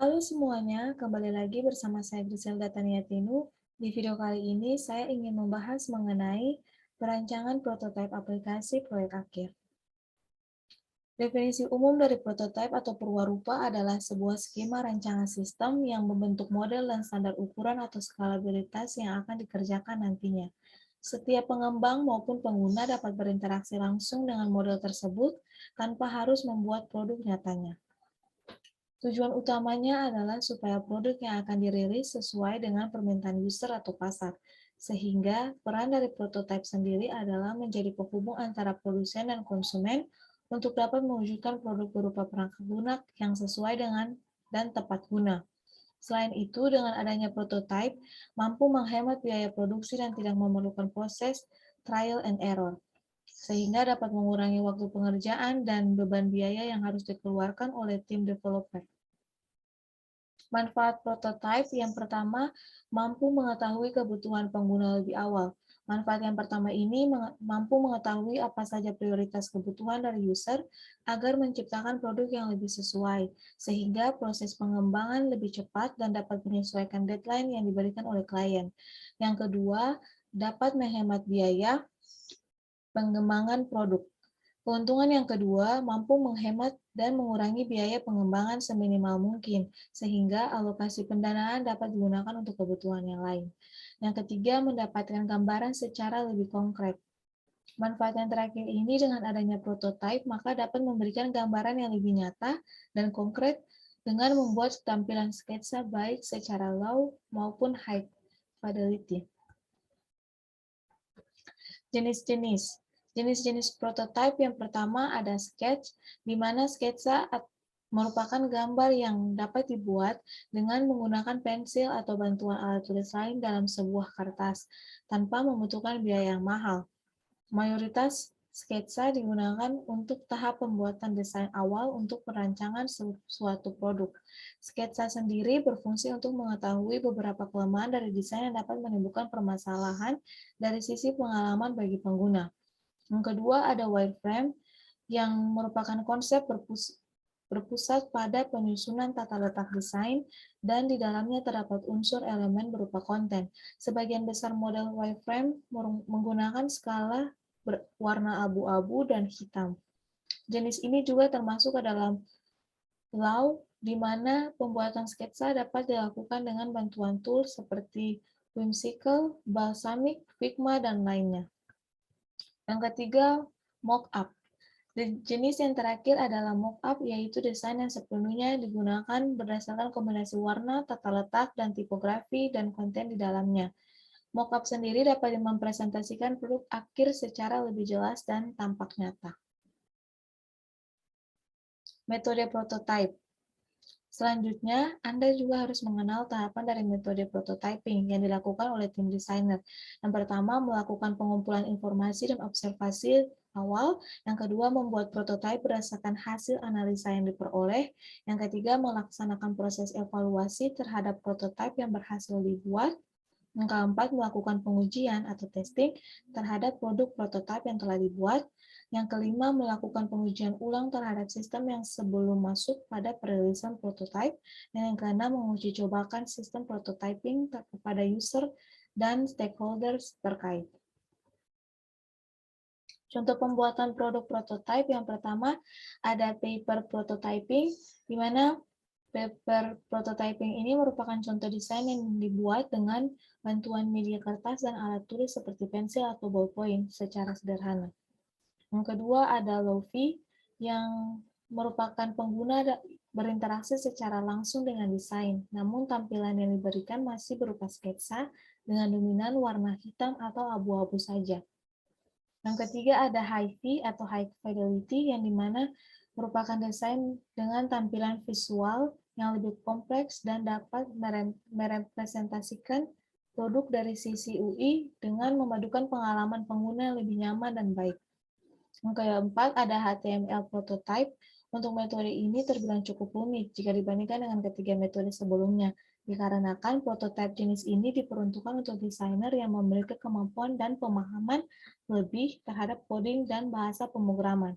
Halo semuanya, kembali lagi bersama saya Griselda Taniatinu. Di video kali ini saya ingin membahas mengenai perancangan prototipe aplikasi proyek akhir. Definisi umum dari prototipe atau perwarupa adalah sebuah skema rancangan sistem yang membentuk model dan standar ukuran atau skalabilitas yang akan dikerjakan nantinya. Setiap pengembang maupun pengguna dapat berinteraksi langsung dengan model tersebut tanpa harus membuat produk nyatanya. Tujuan utamanya adalah supaya produk yang akan dirilis sesuai dengan permintaan user atau pasar, sehingga peran dari prototipe sendiri adalah menjadi penghubung antara produsen dan konsumen untuk dapat mewujudkan produk berupa perangkat lunak yang sesuai dengan dan tepat guna. Selain itu, dengan adanya prototipe, mampu menghemat biaya produksi dan tidak memerlukan proses trial and error, sehingga dapat mengurangi waktu pengerjaan dan beban biaya yang harus dikeluarkan oleh tim developer. Manfaat prototipe yang pertama, mampu mengetahui kebutuhan pengguna lebih awal. Manfaat yang pertama ini mampu mengetahui apa saja prioritas kebutuhan dari user agar menciptakan produk yang lebih sesuai, sehingga proses pengembangan lebih cepat dan dapat menyesuaikan deadline yang diberikan oleh klien. Yang kedua, dapat menghemat biaya pengembangan produk. Keuntungan yang kedua, mampu menghemat dan mengurangi biaya pengembangan seminimal mungkin, sehingga alokasi pendanaan dapat digunakan untuk kebutuhan yang lain. Yang ketiga, mendapatkan gambaran secara lebih konkret. Manfaat yang terakhir ini dengan adanya prototipe, maka dapat memberikan gambaran yang lebih nyata dan konkret dengan membuat tampilan sketsa baik secara low maupun high fidelity. Jenis-jenis. Jenis-jenis prototipe yang pertama ada sketch, di mana sketsa merupakan gambar yang dapat dibuat dengan menggunakan pensil atau bantuan alat tulis lain dalam sebuah kertas, tanpa membutuhkan biaya yang mahal. Mayoritas sketsa digunakan untuk tahap pembuatan desain awal untuk perancangan suatu produk. Sketsa sendiri berfungsi untuk mengetahui beberapa kelemahan dari desain yang dapat menimbulkan permasalahan dari sisi pengalaman bagi pengguna. Yang kedua ada wireframe yang merupakan konsep berpusat pada penyusunan tata letak desain dan di dalamnya terdapat unsur elemen berupa konten. Sebagian besar model wireframe menggunakan skala berwarna abu-abu dan hitam. Jenis ini juga termasuk ke dalam law, di mana pembuatan sketsa dapat dilakukan dengan bantuan tools seperti Whimsical, Balsamic, Figma, dan lainnya. Yang ketiga, mockup. Jenis yang terakhir adalah mockup, yaitu desain yang sepenuhnya digunakan berdasarkan kombinasi warna, tata letak, dan tipografi dan konten di dalamnya. Mockup sendiri dapat mempresentasikan produk akhir secara lebih jelas dan tampak nyata. Metode prototype. Selanjutnya, Anda juga harus mengenal tahapan dari metode prototyping yang dilakukan oleh tim desainer. Yang pertama, melakukan pengumpulan informasi dan observasi awal. Yang kedua, membuat prototipe berdasarkan hasil analisa yang diperoleh. Yang ketiga, melaksanakan proses evaluasi terhadap prototipe yang berhasil dibuat. Yang keempat, melakukan pengujian atau testing terhadap produk prototipe yang telah dibuat. Yang kelima, melakukan pengujian ulang terhadap sistem yang sebelum masuk pada perilisan prototipe. Dan yang keenam, menguji cobakan sistem prototyping kepada user dan stakeholders terkait. Contoh pembuatan produk prototipe yang pertama ada paper prototyping, di mana paper prototyping ini merupakan contoh desain yang dibuat dengan bantuan media kertas dan alat tulis seperti pensil atau ballpoint secara sederhana. Yang kedua ada Lofi yang merupakan pengguna berinteraksi secara langsung dengan desain, namun tampilan yang diberikan masih berupa sketsa dengan dominan warna hitam atau abu-abu saja. Yang ketiga ada Hi-Fi atau High Fidelity yang dimana merupakan desain dengan tampilan visual yang lebih kompleks dan dapat merepresentasikan produk dari sisi UI dengan memadukan pengalaman pengguna yang lebih nyaman dan baik. Yang keempat ada HTML prototype. Untuk metode ini terbilang cukup rumit jika dibandingkan dengan ketiga metode sebelumnya, dikarenakan prototipe jenis ini diperuntukkan untuk desainer yang memiliki kemampuan dan pemahaman lebih terhadap coding dan bahasa pemrograman.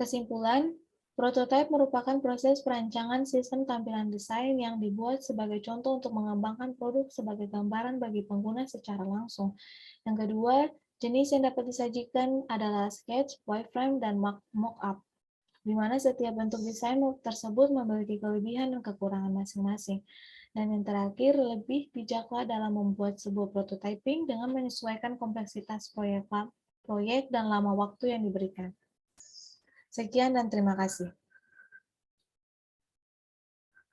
Kesimpulan, Prototipe merupakan proses perancangan sistem tampilan desain yang dibuat sebagai contoh untuk mengembangkan produk sebagai gambaran bagi pengguna secara langsung. Yang kedua, jenis yang dapat disajikan adalah sketch, wireframe, dan mock-up, di mana setiap bentuk desain tersebut memiliki kelebihan dan kekurangan masing-masing. Dan yang terakhir, lebih bijaklah dalam membuat sebuah prototyping dengan menyesuaikan kompleksitas proyek dan lama waktu yang diberikan. Sekian dan terima kasih.